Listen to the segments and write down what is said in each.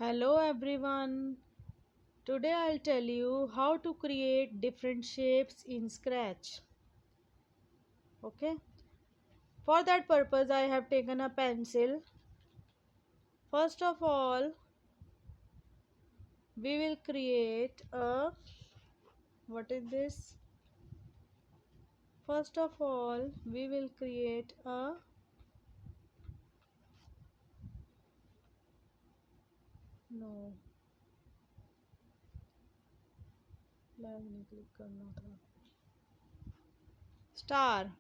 Hello everyone. Today I'll tell you how to create different shapes in Scratch. Okay. For that purpose I have taken a pencil. First of all, we will create a what is this? First of all, we will create a no. Flag नहीं click करना था. Star.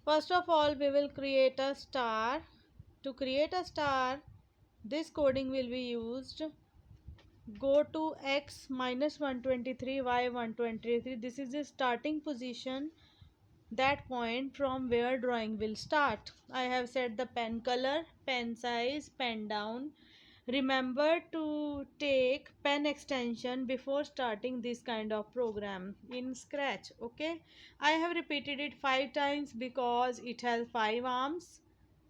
First of all, we will create a star. To create a star, this coding will be used. Go to x minus 123, y 123. This is the starting position, that point from where drawing will start. I have set the pen color, pen size, pen down. Remember to take pen extension before starting this kind of program in Scratch. Okay, I have repeated it 5 times because it has 5 arms.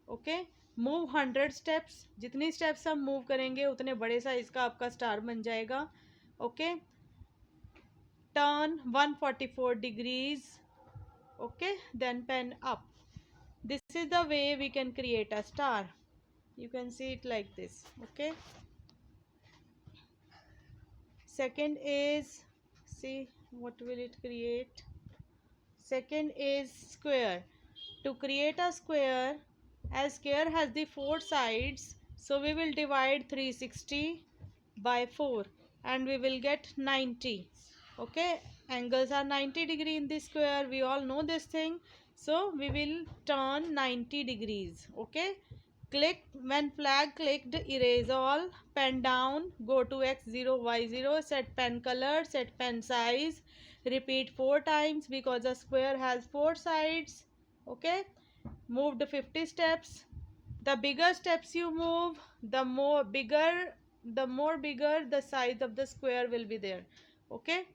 Okay, move 100 steps. जितनी steps हम move करेंगे उतने बड़े size का आपका star बन जाएगा. Okay, turn 144 degrees. Okay, then pen up. This is the way we can create a star. You can see it like this. Okay, second is, see what will it create. Second is square. To create a square, as square has the 4 sides, so we will divide 360 by 4 and we will get 90. Okay, angles are 90 degree in this square, we all know this thing, so we will turn 90 degrees. Okay, click, when flag clicked, erase all, pen down, go to x0 y0, set pen color, set pen size, repeat 4 times because the square has 4 sides. Okay, moved 50 steps. The bigger steps you move, the more bigger the size of the square will be there. Okay,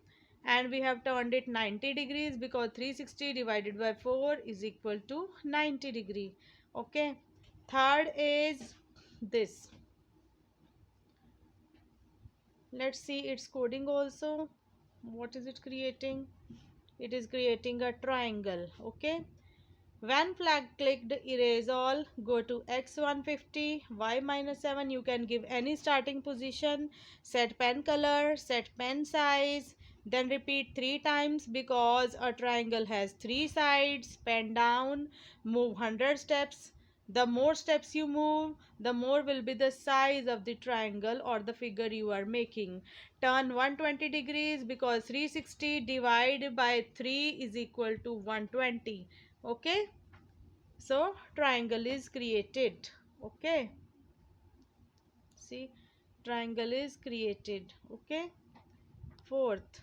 and we have turned it 90 degrees because 360 divided by 4 is equal to 90 degree. Okay, third is this. Let's see its coding also. What is it creating? It is creating a triangle. Okay, when flag clicked, erase all, go to x 150, y minus 7. You can give any starting position, set pen color, set pen size, then repeat 3 times because a triangle has 3 sides. Pen down, move 100 steps. The more steps you move, the more will be the size of the triangle or the figure you are making. Turn 120 degrees because 360 divided by 3 is equal to 120. Okay, so triangle is created. Okay, see, triangle is created. Okay, fourth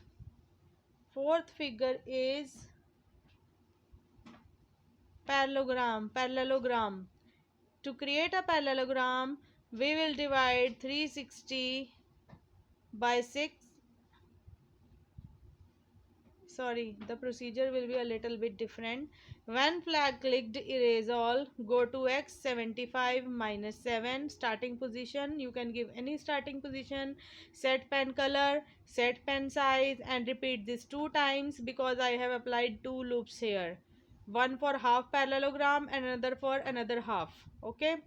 figure is parallelogram. To create a parallelogram, we will divide 360 by 6. Sorry, the procedure will be a little bit different. When flag clicked, erase all, go to x 75 minus 7, starting position. You can give any starting position, set pen color, set pen size, and repeat this 2 times because I have applied 2 loops here, one for half parallelogram and another for another half. Okay,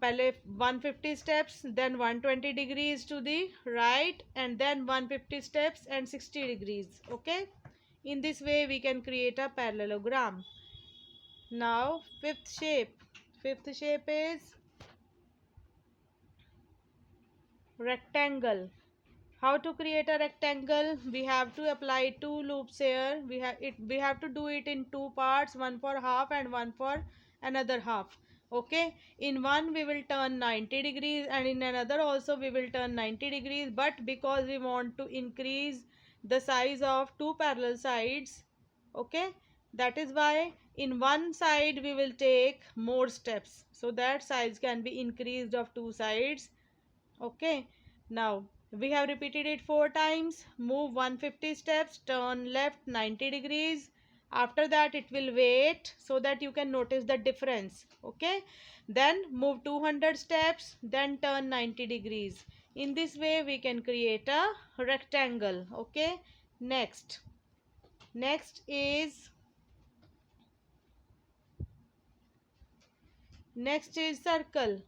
पहले 150 steps, then 120 degrees to the right, and then 150 steps and 60 degrees. Okay, in this way we can create a parallelogram. Now fifth shape is rectangle. How to create a rectangle? We have to apply 2 loops here. We have to do it in 2 parts, one for half and one for another half. Okay, in one we will turn 90 degrees and in another also we will turn 90 degrees, but because we want to increase the size of two parallel sides, okay, that is why in one side we will take more steps so that size can be increased of two sides. Okay, now we have repeated it 4 times. Move 150 steps, turn left 90 degrees. After that it will wait so that you can notice the difference. Okay, then move 200 steps, then turn 90 degrees. In this way we can create a rectangle. Okay, next is circle.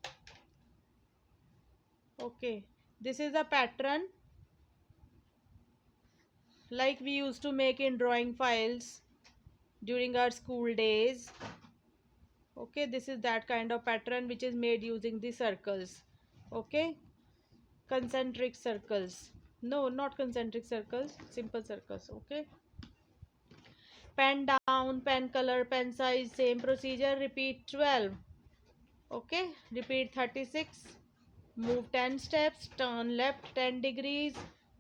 Okay, this is a pattern like we used to make in drawing files during our school days. Okay, this is that kind of pattern which is made using the circles. Okay, concentric circles. No, not concentric circles, simple circles. Okay, pen down, pen color, pen size, same procedure, repeat 12. Okay, repeat 36. Move 10 steps, turn left 10 degrees,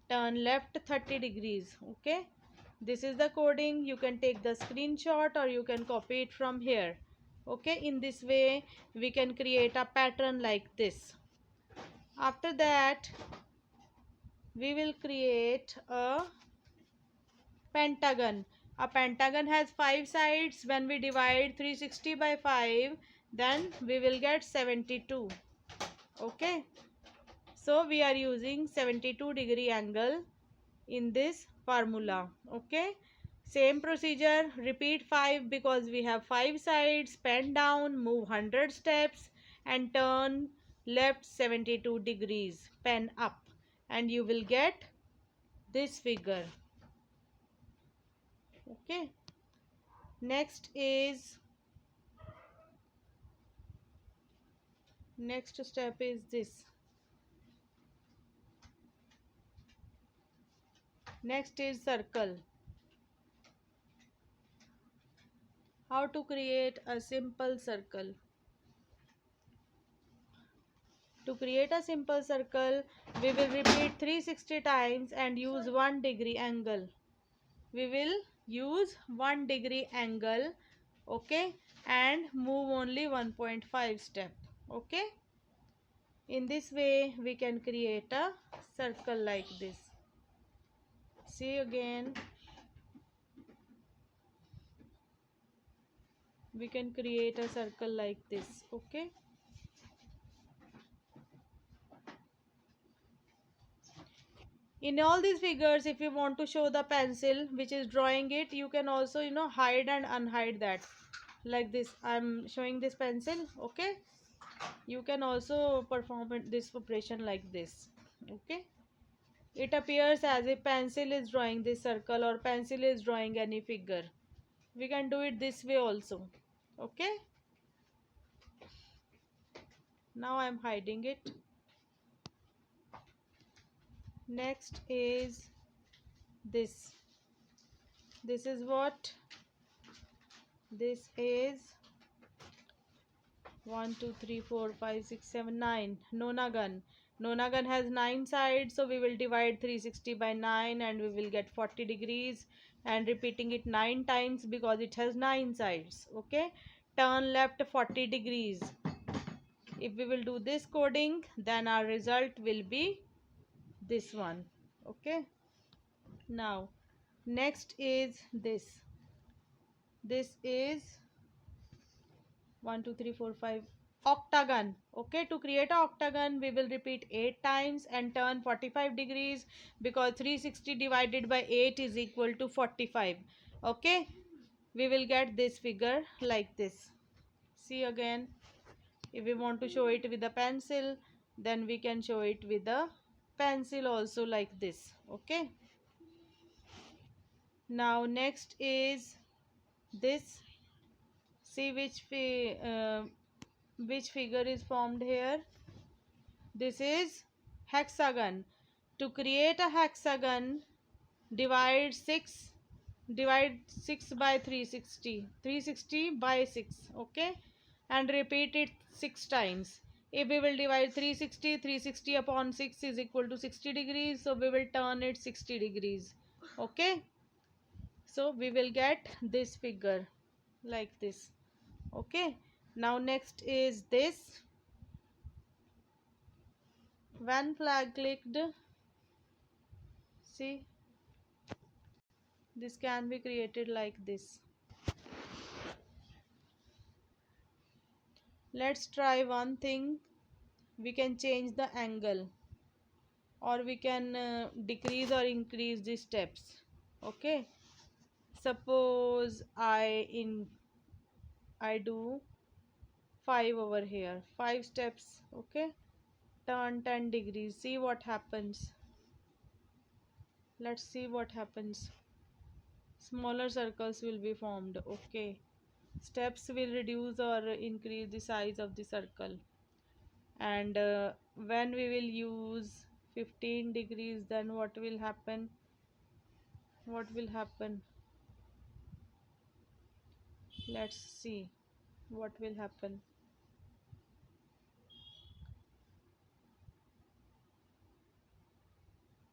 turn left 30 degrees. Okay, this is the coding. You can take the screenshot or you can copy it from here. Okay, in this way we can create a pattern like this. After that we will create a pentagon. A pentagon has 5 sides. When we divide 360 by 5, then we will get 72. Okay, so we are using 72-degree angle in this formula. Okay, same procedure, repeat 5 because we have 5 sides. Pen down, move 100 steps and turn left 72 degrees, pen up, and you will get this figure. Okay, next step is this. Next is circle. How to create a simple circle? To create a simple circle, we will repeat 360 times and use 1 degree angle. We will use 1 degree angle. Okay, and move only 1.5 step. Okay, in this way we can create a circle like this. See again, we can create a circle like this. Okay, in all these figures, if you want to show the pencil which is drawing it, you can also hide and unhide that. Like this, I'm showing this pencil. Okay, you can also perform this operation like this. Okay, it appears as if pencil is drawing this circle or pencil is drawing any figure. We can do it this way also. Okay, now I'm hiding it. Next is this. This is what? This is 1 2 3 4 5 6 7 9 nonagon. Nonagon has 9 sides, so we will divide 360 by 9 and we will get 40 degrees, and repeating it 9 times because it has 9 sides. Okay, turn left 40 degrees. If we will do this coding, then our result will be this one. Okay, now next is this is 1 2 3 4 5 octagon. Okay, to create an octagon we will repeat 8 times and turn 45 degrees because 360 divided by 8 is equal to 45. Okay, we will get this figure like this. See again, if we want to show it with a pencil, then we can show it with a pencil also like this. Okay, now next is this. See which figure is formed here. This is hexagon. To create a hexagon, divide 6 by 360, 360 by 6. Okay, and repeat it 6 times. If we will divide 360, 360 upon 6 is equal to 60 degrees, so we will turn it 60 degrees. Okay, so we will get this figure like this. Okay, now next is this. When flag clicked, see, this can be created like this. Let's try one thing. We can change the angle, or we can decrease or increase the steps. Okay, suppose I do 5 over here, 5 steps. Okay, turn 10 degrees, see what happens. Let's see what happens. Smaller circles will be formed. Okay, steps will reduce or increase the size of the circle. And when we will use 15 degrees, then what will happen? What will happen? Let's see what will happen.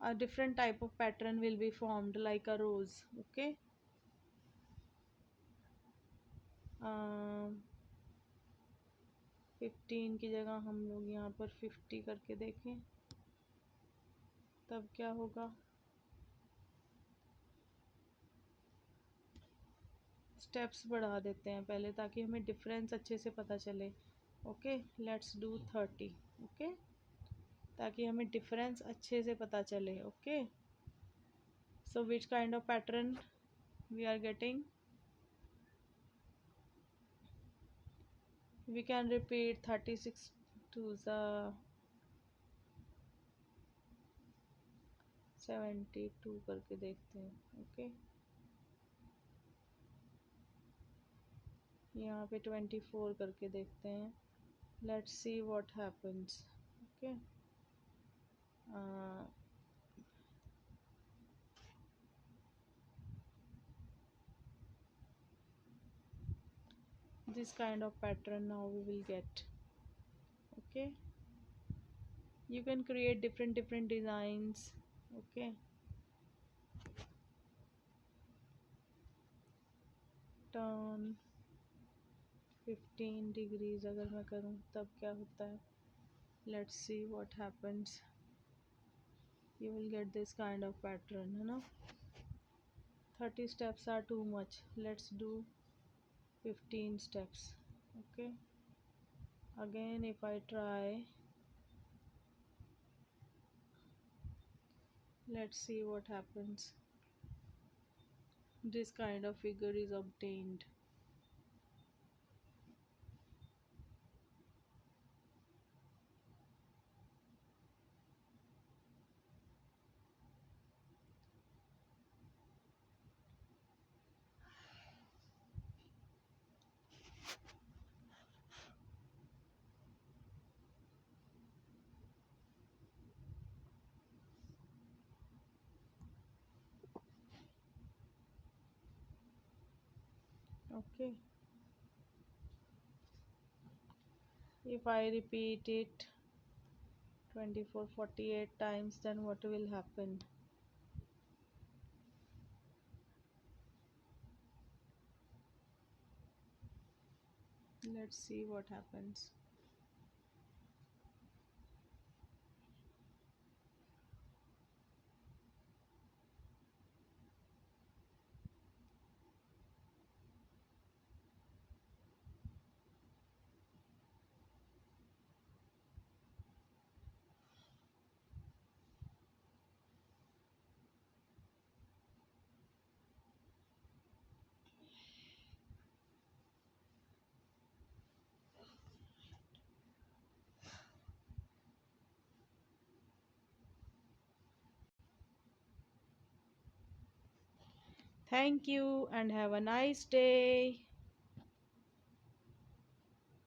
A different type of pattern will be formed, like a rose. Okay, 15 की जगह हम लोग यहाँ पर 50 करके देखें, तब क्या होगा? स्टेप्स बढ़ा देते हैं पहले, ताकि हमें डिफरेंस अच्छे से पता चले. Okay, let's do 30. ओके, ताकि हमें डिफरेंस अच्छे से पता चले. Okay, so which kind of pattern we are getting? We can repeat 36 to the 72 करके देखते हैं. ओके, यहाँ पे 24 करके देखते हैं. Let's see what happens. Okay, this kind of pattern now we will get. Okay, you can create different designs. Okay, turn 15 degrees अगर मैं करूँ तब क्या होता है? Let's see what happens. You will get this kind of pattern, है ना? 30 steps are too much. Let's do 15 steps. Okay, again if I try, let's see what happens. This kind of figure is obtained. Okay, if I repeat it 24 48 times, then what will happen? Let's see what happens. Thank you and have a nice day.